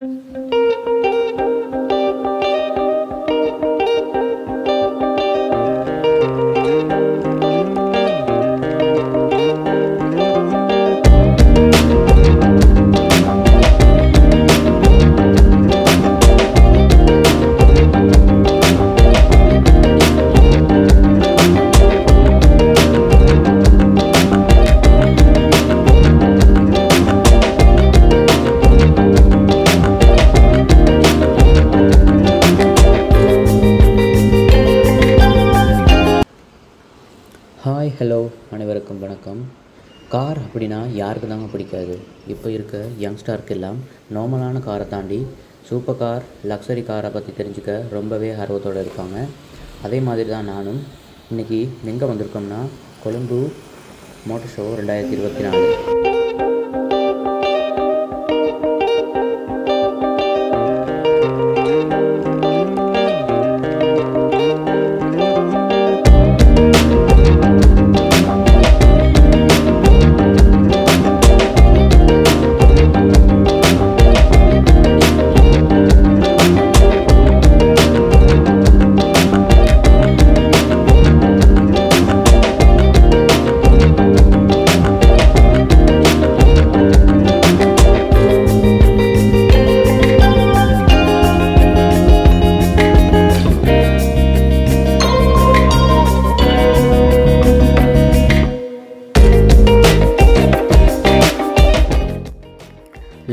Hi hello அனைவருக்கும் வணக்கம். Car அப்படின்னா யாருக்கு தாங்க பிடிக்காது? இப்போ இருக்க யங்ஸ்டருக்கு எல்லாம் நார்மலான காரை தாண்டி சூப்பர் கார், லக்ஸரி காரை பற்றி தெரிஞ்சுக்க ரொம்பவே ஆர்வத்தோடு இருக்காங்க. அதே மாதிரி தான் நானும் இன்றைக்கி எங்கே வந்திருக்கோம்னா Colombo motor show 2024.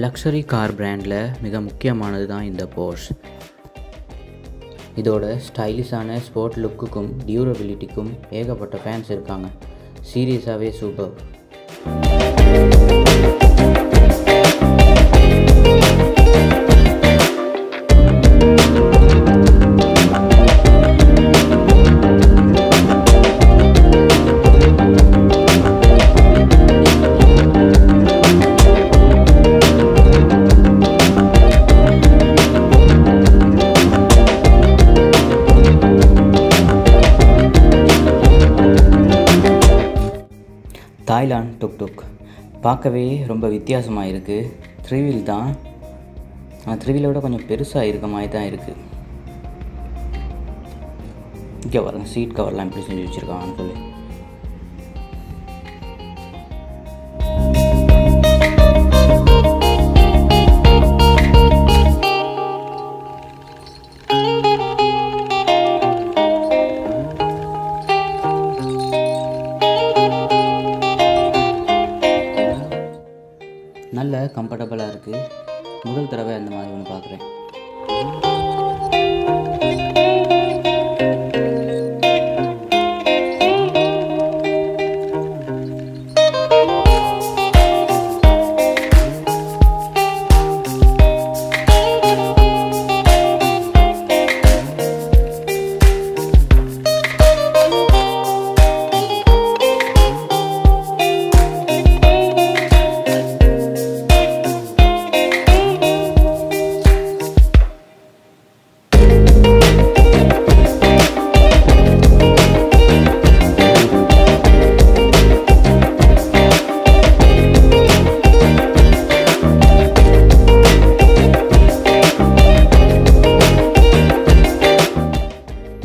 Luxury car பிராண்டில் மிக முக்கியமானது தான் இந்த போர்ஷ். இதோட ஸ்டைலிஷான ஸ்போர்ட் லுக்குக்கும் டியூரபிலிட்டிக்கும் ஏகப்பட்ட ஃபேன்ஸ் இருக்காங்க. சீரியஸாகவே சூப்பர். தாய்லாந்து டுக் டுக் பார்க்கவே ரொம்ப வித்தியாசமாக இருக்குது. 3 வீல் தான், 3 வீலோட கொஞ்சம் பெருசாக இருக்க மாதிரி தான் இருக்குது. இங்கே பாருங்க, சீட் கவர்லாம் எப்படி செஞ்சு வச்சுருக்காங்கன்னு சொல்லி. நல்ல கம்ஃபர்டபுளாக இருக்குது. முதல் தடவை அந்த மாதிரி ஒன்று பார்க்குறேன்.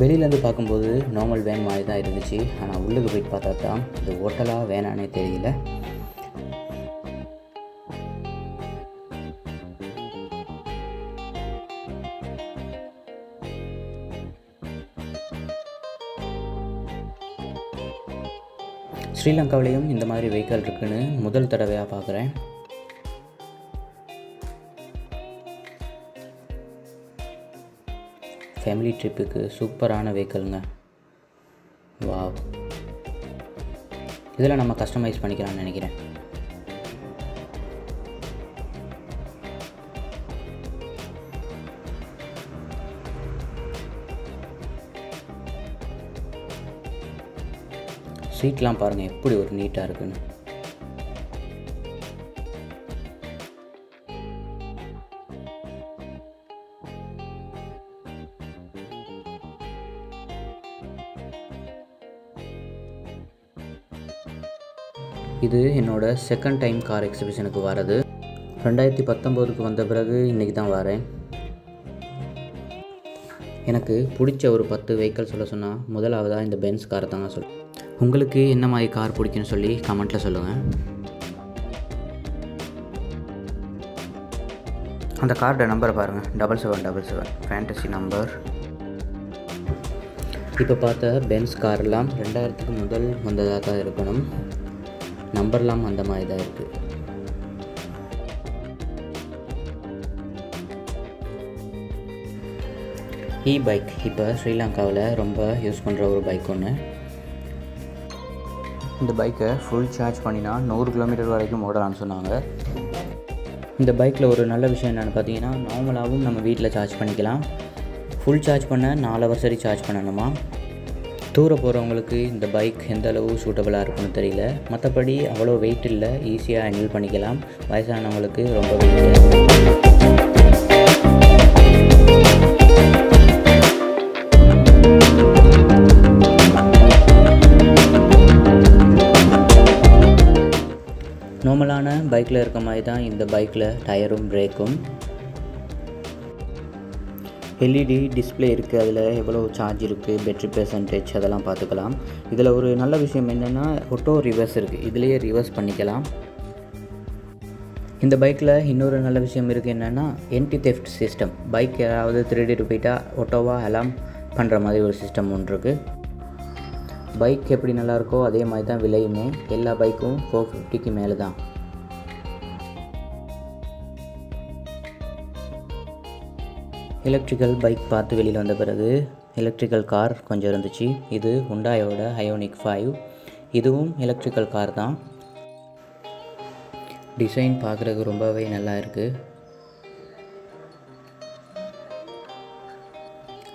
வெளியிலேருந்து பார்க்கும்போது நார்மல் வேன் மாதிரி தான் இருந்துச்சு. ஆனால் உள்ளுக்கு போயிட்டு பார்த்தா தான் இது ஹோட்டலாக வேனானே தெரியல. ஸ்ரீலங்காவிலையும் இந்த மாதிரி வெஹிக்கிள் இருக்குன்னு முதல் தடவையாக பார்க்குறேன். ஃபேமிலி ட்ரிப்புக்கு சூப்பரான வெஹிக்கிள்ங்க. வாவ், இதில் நம்ம கஸ்டமைஸ் பண்ணிக்கலாம்னு நினைக்கிறேன். சீட்லாம் பாருங்கள் எப்படி ஒரு நீட்டாக இருக்குன்னு. இது என்னோட செகண்ட் டைம் கார் எக்ஸிபிஷனுக்கு வரது. 2019க்கு வந்த பிறகு இன்றைக்கி தான் வரேன். எனக்கு பிடிச்ச ஒரு 10 வெஹிக்கிள் சொல்ல சொன்னால் முதலாவதாக இந்த பென்ஸ் காரை தாங்க சொல்லுவேன். உங்களுக்கு என்ன மாதிரி கார் பிடிக்குன்னு சொல்லி கமெண்ட்டில் சொல்லுங்கள். அந்த காரோட நம்பரை பாருங்கள், 7777 ஃபேண்டசி நம்பர். இப்போ பார்த்த பென்ஸ் காரெல்லாம் 2000க்கு முதல் வந்ததாக தான் இருக்கணும். நம்பர்லாம் அந்த மாதிரி தான் இருக்குது. பைக் இப்போ ஸ்ரீலங்காவில் ரொம்ப யூஸ் பண்ணுற ஒரு பைக் ஒன்று. இந்த பைக்கை ஃபுல் சார்ஜ் பண்ணினா 100 கிலோமீட்டர் வரைக்கும் ஓடலான்னு சொன்னாங்க. இந்த பைக்கில் ஒரு நல்ல விஷயம் என்னென்னு பார்த்தீங்கன்னா, நார்மலாகவும் நம்ம வீட்டில் சார்ஜ் பண்ணிக்கலாம். ஃபுல் சார்ஜ் பண்ண 4 ஹவர் சரி சார்ஜ் பண்ணணுமா. தூர போகிறவங்களுக்கு இந்த பைக் எந்த அளவு சூட்டபுளாக இருக்குன்னு தெரியல. மற்றபடி அவ்வளோ வெயிட் இல்லை, ஈஸியாக ஹேண்டில் பண்ணிக்கலாம். வயசானவங்களுக்கு ரொம்ப வெயிட். நார்மலான பைக்கில் இருக்க மாதிரி தான் இந்த பைக்கில் டயரும் பிரேக்கும். எல்இடி டிஸ்பிளே இருக்குது, அதில் எவ்வளோ சார்ஜ் இருக்குது, பேட்ரி பெர்சன்டேஜ் அதெல்லாம் பார்த்துக்கலாம். இதில் ஒரு நல்ல விஷயம் என்னென்னா, ஆட்டோ ரிவர்ஸ் இருக்குது, இதிலேயே ரிவர்ஸ் பண்ணிக்கலாம். இந்த பைக்கில் இன்னொரு நல்ல விஷயம் இருக்குது என்னென்னா, ஆன்டி தெஃப்ட் சிஸ்டம். பைக் யாராவது திருடிட்டு போயிட்டால் ஆட்டோவாக அலாம் பண்ணுற மாதிரி ஒரு சிஸ்டம் ஒன்று இருக்குது. பைக் எப்படி நல்லாயிருக்கோ அதே மாதிரி தான் விலையுமே. எல்லா பைக்கும் 450க்கு மேலே தான். எலக்ட்ரிக்கல் பைக் பார்த்து வெளியில் வந்த பிறகு எலக்ட்ரிக்கல் கார் கொஞ்சம் இருந்துச்சு. இது ஹுண்டாயோட ஐயோனிக் 5. இதுவும் எலக்ட்ரிக்கல் கார் தான். டிசைன் பார்க்குறதுக்கு ரொம்பவே நல்லா இருக்குது.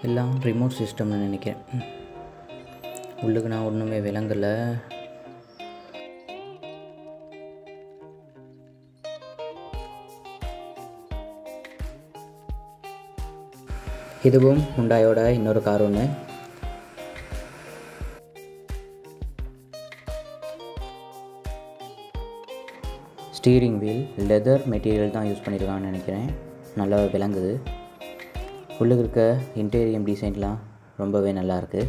எல்லாம் ரிமோட் சிஸ்டம்னு நினைக்கிறேன். உள்ளுக்கு நான் ஒன்றுமே விளங்கலை. இதுவும் ஹுண்டாயோட இன்னொரு கார் ஒன்று. ஸ்டீரிங் வீல் லெதர் மெட்டீரியல் தான் யூஸ் பண்ணியிருக்கான்னு நினைக்கிறேன். நல்லா விளங்குது. உள்ளுக்கு இருக்க இன்டீரியர் டிசைன்லாம் ரொம்பவே நல்லாயிருக்கு.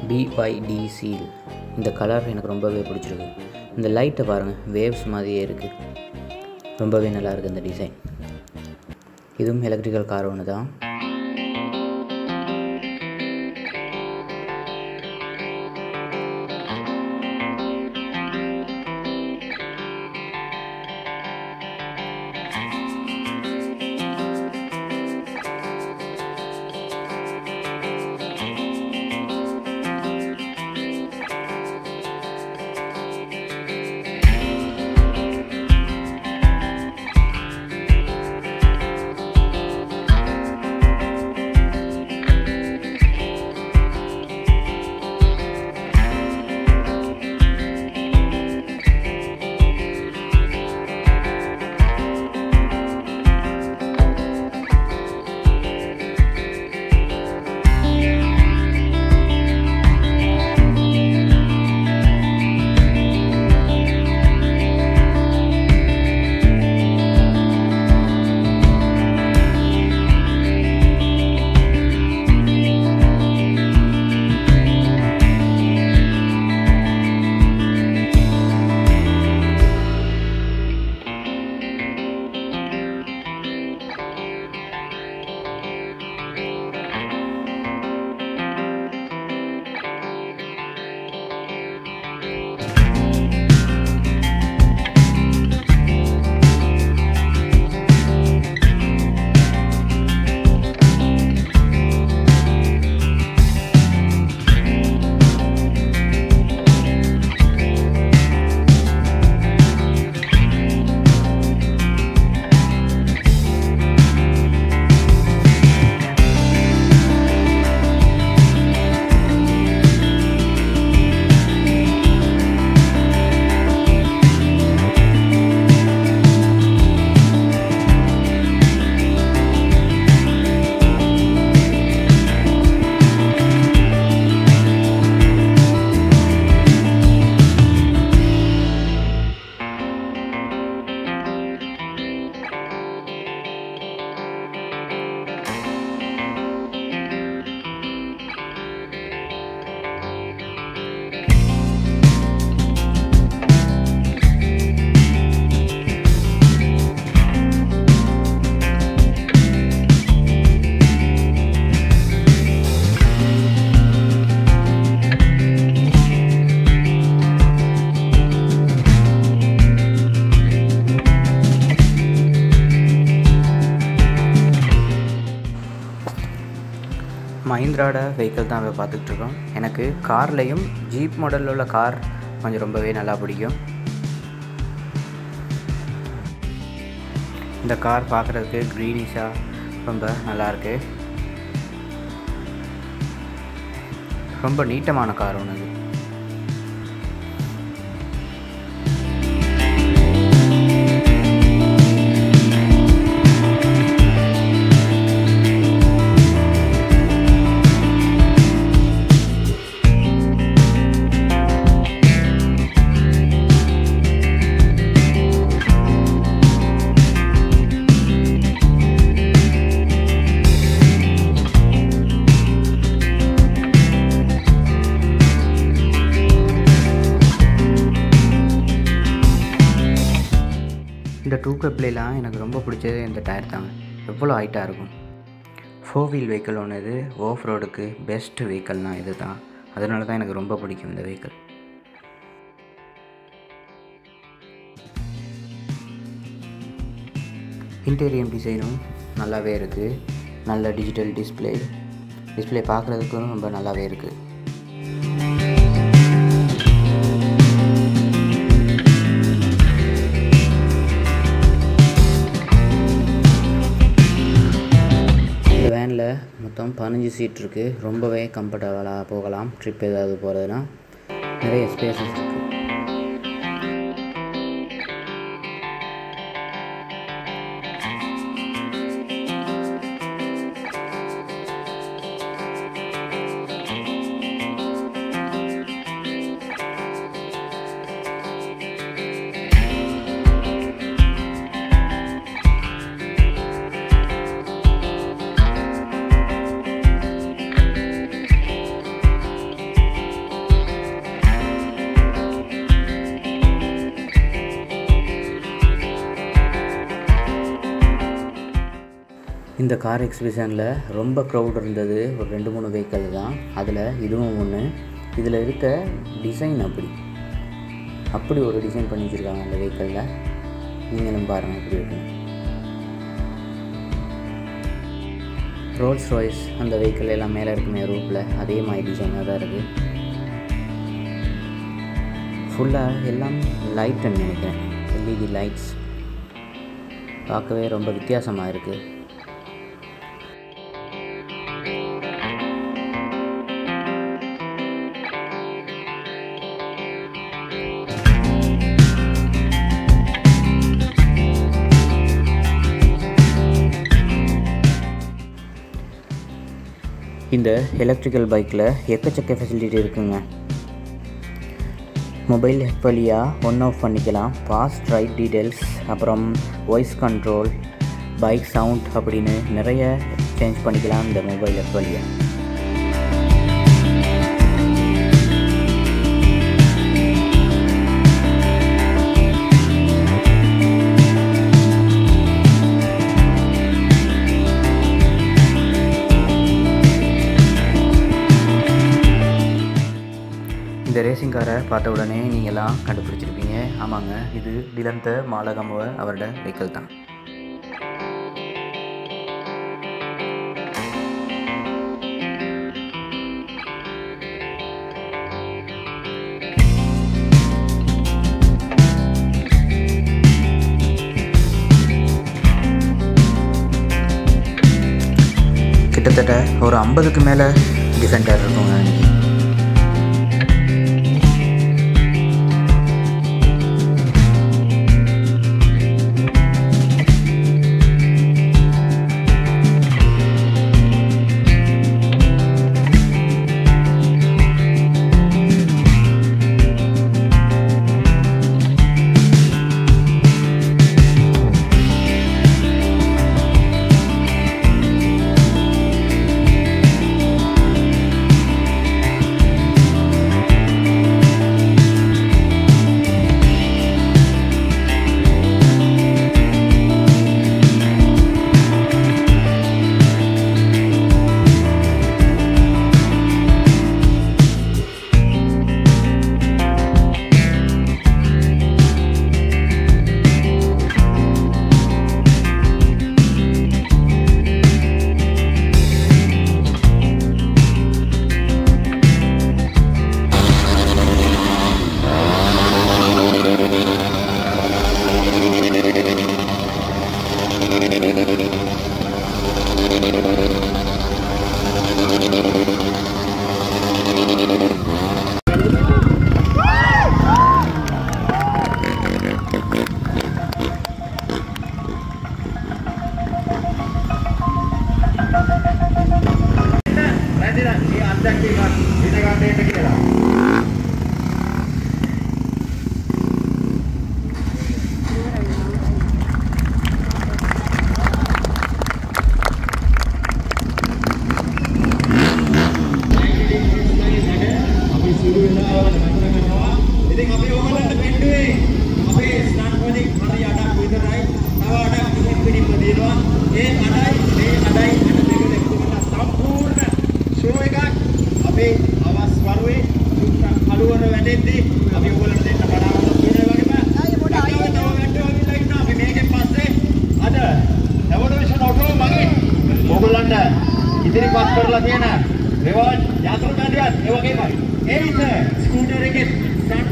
BYD seal. இந்த கலர் எனக்கு ரொம்பவே பிடிச்சிருக்கு. இந்த லைட்டை பாருங்கள், வேவ்ஸ் மாதிரியே இருக்குது. ரொம்பவே நல்லாயிருக்கு இந்த டிசைன். இதுவும் எலக்ட்ரிக்கல் கார் ஒன்று தான். மஹிந்திராவோட வெஹிக்கிள் தான் இப்போ பார்த்துட்ருக்கோம். எனக்கு கார்லேயும் ஜீப் மாடலில் உள்ள கார் கொஞ்சம் ரொம்பவே நல்லா பிடிக்கும். இந்த கார் பார்க்குறதுக்கு க்ரீனிஷாக ரொம்ப நல்லாயிருக்கு. ரொம்ப நீட்டமான கார் ஒன்று. இந்த 2 பிளேலாம் எனக்கு ரொம்ப பிடிச்சது இந்த டயர் தாங்க. எவ்வளோ ஹைட்டாக இருக்கும். 4 வீல் வெஹிக்கிள் ஒன்று. இது ஆஃப் ரோடுக்கு பெஸ்ட் வெஹிக்கிள்னால் இது தான். அதனால தான் எனக்கு ரொம்ப பிடிக்கும் இந்த வெஹிக்கிள். இன்டீரியர் டிசைனும் நல்லாவே இருக்குது. நல்ல டிஜிட்டல் டிஸ்பிளே பார்க்குறதுக்கும் ரொம்ப நல்லாவே இருக்குது. வேனில் மொத்தம் 15 சீட் இருக்குது. ரொம்பவே கம்ஃபர்டபுளாக போகலாம். ட்ரிப் ஏதாவது போகிறதுனா நிறைய ஸ்பேசஸ் இருக்குது. இந்த கார் எக்ஸிபிஷனில் ரொம்ப க்ரௌட் இருந்தது. ஒரு 2-3 வெஹிக்கிள் தான். அதில் இதுவும் ஒன்று. இதில் இருக்க டிசைன் அப்படி ஒரு டிசைன் பண்ணி வச்சுருக்காங்க அந்த வெஹிக்கிளில். நீங்களும் பாருங்கள் எப்படி இருக்கு. ரோல்ஸ் ராய்ஸ் அந்த வெஹிக்கிள் எல்லாம் மேலே இருக்குமே ரூப்பில், அதே மாதிரி டிசைனாக தான் இருக்குது. ஃபுல்லாக எல்லாம் லைட்டுன்னு நினைக்கிறேன். எல்இடி லைட்ஸ் பார்க்கவே ரொம்ப வித்தியாசமாக இருக்குது. இந்த எலக்ட்ரிக்கல் பைக்கில் எக்கச்சக்க ஃபெசிலிட்டி இருக்குங்க. மொபைல் ஹெட் வழியாக ஒன் ஆஃப் பண்ணிக்கலாம். ஃபாஸ்ட் ரைட் டீட்டெயில்ஸ், அப்புறம் வாய்ஸ் கண்ட்ரோல், பைக் சவுண்ட் அப்படின்னு நிறைய சேஞ்ச் பண்ணிக்கலாம் இந்த மொபைல் ஹெட் வழியாக. இந்த ரேசிங் காரை பார்த்த உடனே நீங்கள்லாம் கண்டுபிடிச்சிருப்பீங்க. ஆமாங்க, இது திலந்த மாலகமுவ அவரோட வெஹிக்கிள் தான். கிட்டத்தட்ட ஒரு 50க்கு மேலே டிஃபெண்டர் இருக்குங்க.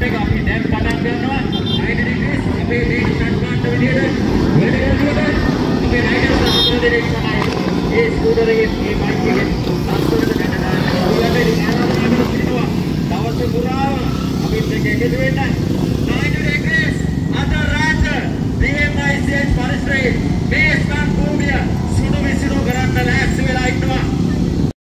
එක අපි දැන් පටන් ගන්නවා 90 degrees අපේ මේක ස්ටාර්ට් ගන්න විදියට වැඩ කරනකොට අපේ රයිඩර්ස් අතර දෙනෙක් තමයි ඒ ස්කූටර් එකේ මේ බයික් එකේ ලස්සනට නැටනවා. ඔයගොල්ලෝ ඉතින් ආරම්භ කරලා දවස් පුරාම අපිත් එක්ක එකතු වෙන්න